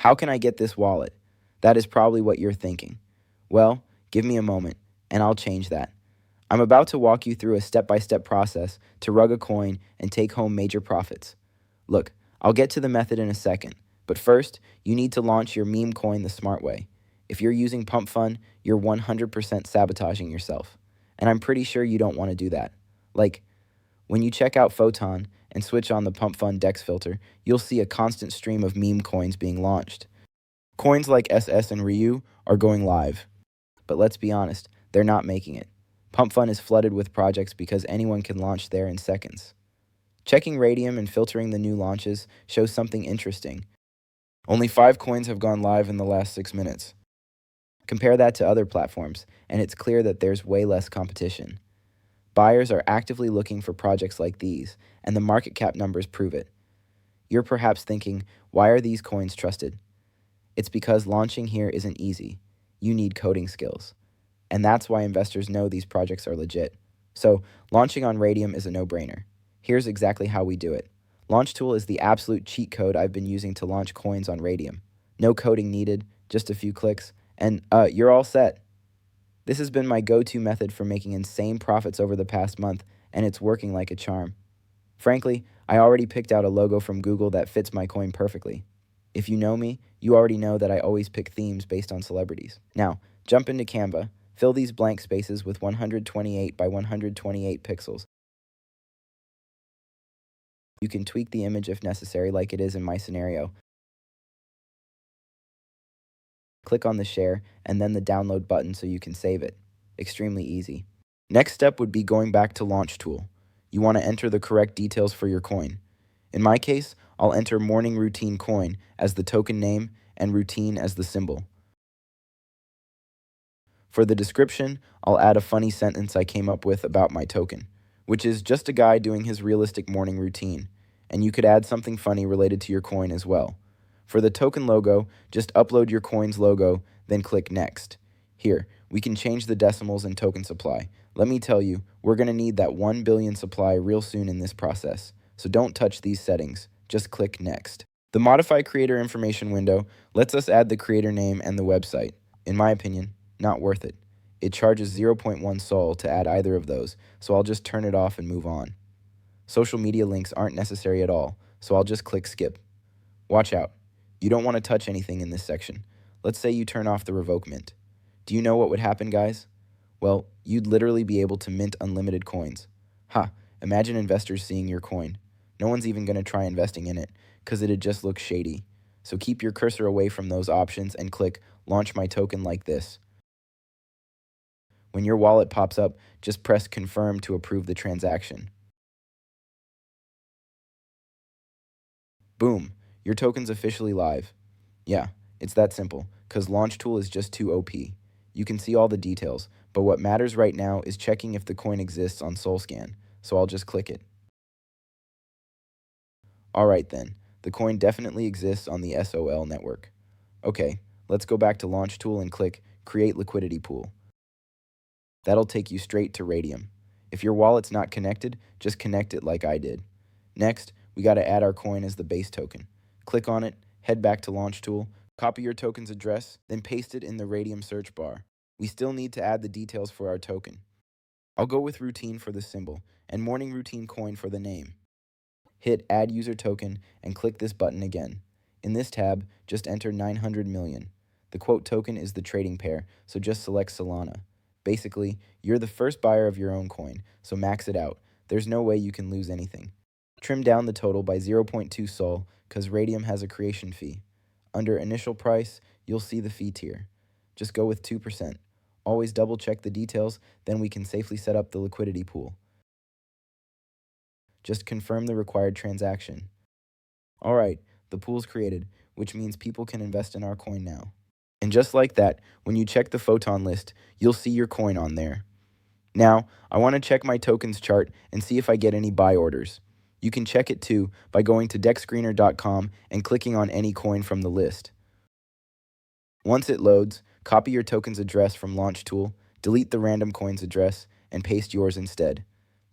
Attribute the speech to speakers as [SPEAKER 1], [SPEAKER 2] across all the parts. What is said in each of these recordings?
[SPEAKER 1] How can I get this wallet? That is probably what you're thinking. Well, give me a moment, and I'll change that. I'm about to walk you through a step-by-step process to rug a coin and take home major profits. Look, I'll get to the method in a second, but first, you need to launch your MemeCoin the smart way. If you're using Pump Fun, you're 100% sabotaging yourself. And I'm pretty sure you don't want to do that. Like, when you check out Photon and switch on the Pump Fun DEX filter, you'll see a constant stream of meme coins being launched. Coins like SS and Ryu are going live. But let's be honest, they're not making it. Pump Fun is flooded with projects because anyone can launch there in seconds. Checking Radium and filtering the new launches shows something interesting. Only 5 coins have gone live in the last 6 minutes. Compare that to other platforms, and it's clear that there's way less competition. Buyers are actively looking for projects like these, and the market cap numbers prove it. You're perhaps thinking, why are these coins trusted? It's because launching here isn't easy. You need coding skills. And that's why investors know these projects are legit. So, launching on Radium is a no-brainer. Here's exactly how we do it. LaunchTool is the absolute cheat code I've been using to launch coins on Radium. No coding needed, just a few clicks, and you're all set. This has been my go-to method for making insane profits over the past month, and it's working like a charm. Frankly, I already picked out a logo from Google that fits my coin perfectly. If you know me, you already know that I always pick themes based on celebrities. Now, jump into Canva, fill these blank spaces with 128 by 128 pixels. You can tweak the image if necessary, like it is in my scenario. Click on the share and then the download button so you can save it. Extremely easy. Next step would be going back to LaunchTool. You want to enter the correct details for your coin. In my case, I'll enter Morning Routine Coin as the token name and Routine as the symbol. For the description, I'll add a funny sentence I came up with about my token, which is just a guy doing his realistic morning routine, and you could add something funny related to your coin as well. For the token logo, just upload your coin's logo, then click Next. Here, we can change the decimals and token supply. Let me tell you, we're going to need that 1 billion supply real soon in this process, so don't touch these settings, just click Next. The Modify Creator Information window lets us add the creator name and the website. In my opinion, not worth it. It charges 0.1 Sol to add either of those, so I'll just turn it off and move on. Social media links aren't necessary at all, so I'll just click Skip. Watch out. You don't want to touch anything in this section. Let's say you turn off the revoke mint. Do you know what would happen, guys? Well, you'd literally be able to mint unlimited coins. Ha, imagine investors seeing your coin. No one's even going to try investing in it, because it'd just look shady. So keep your cursor away from those options and click Launch My Token like this. When your wallet pops up, just press Confirm to approve the transaction. Boom, your token's officially live. Yeah, it's that simple, because LaunchTool is just too OP. You can see all the details, but what matters right now is checking if the coin exists on SolScan, so I'll just click it. Alright then, the coin definitely exists on the SOL network. Okay, let's go back to LaunchTool and click Create Liquidity Pool. That'll take you straight to Radium. If your wallet's not connected, just connect it like I did. Next, we gotta add our coin as the base token. Click on it, head back to LaunchTool, copy your token's address, then paste it in the Radium search bar. We still need to add the details for our token. I'll go with Routine for the symbol, and Morning Routine Coin for the name. Hit Add User Token and click this button again. In this tab, just enter 900 million. The quote token is the trading pair, so just select Solana. Basically, you're the first buyer of your own coin, so max it out. There's no way you can lose anything. Trim down the total by 0.2 Sol, because Radium has a creation fee. Under Initial Price, you'll see the fee tier. Just go with 2%. Always double check the details, then we can safely set up the liquidity pool. Just confirm the required transaction. Alright, the pool's created, which means people can invest in our coin now. And just like that, when you check the Photon list, you'll see your coin on there. Now, I want to check my tokens chart and see if I get any buy orders. You can check it too by going to dexscreener.com and clicking on any coin from the list. Once it loads, copy your token's address from LaunchTool, delete the random coin's address, and paste yours instead.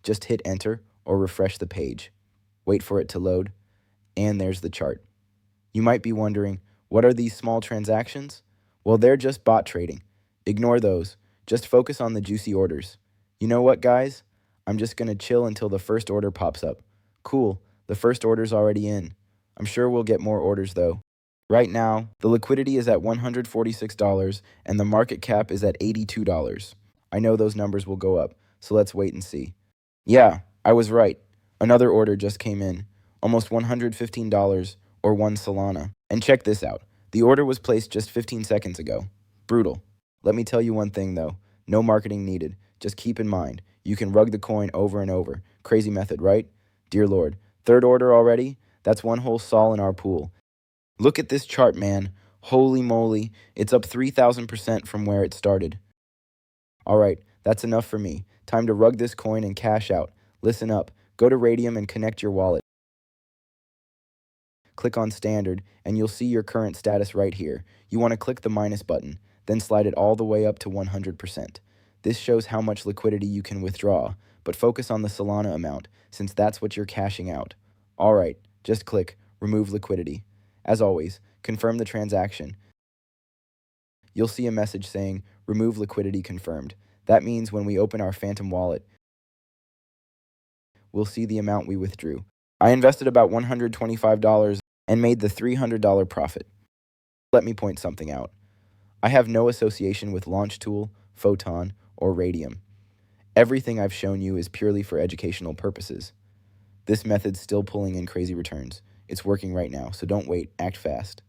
[SPEAKER 1] Just hit enter or refresh the page. Wait for it to load, and there's the chart. You might be wondering, What are these small transactions? Well, they're just bot trading. Ignore those. Just focus on the juicy orders. You know what, guys? I'm just gonna chill until the first order pops up. Cool, the first order's already in. I'm sure we'll get more orders though. Right now, the liquidity is at $146 and the market cap is at $82. I know those numbers will go up, so let's wait and see. Yeah, I was right. Another order just came in, almost $115 or 1 Solana. And check this out. The order was placed just 15 seconds ago. Brutal. Let me tell you one thing though. No marketing needed. Just keep in mind, you can rug the coin over and over. Crazy method, right? Dear Lord. Third order already? That's one whole sol in our pool. Look at this chart, man. Holy moly. It's up 3,000% from where it started. Alright, that's enough for me. Time to rug this coin and cash out. Listen up. Go to Radium and connect your wallet. Click on Standard, and you'll see your current status right here. You want to click the minus button, then slide it all the way up to 100%. This shows how much liquidity you can withdraw, but focus on the Solana amount, since that's what you're cashing out. Alright, just click Remove Liquidity. As always, confirm the transaction. You'll see a message saying, Remove Liquidity Confirmed. That means when we open our Phantom wallet, we'll see the amount we withdrew. I invested about $125 and made the $300 profit. Let me point something out. I have no association with Launchtool, Photon, or Radium. Everything I've shown you is purely for educational purposes. This method's still pulling in crazy returns. It's working right now, so don't wait, act fast.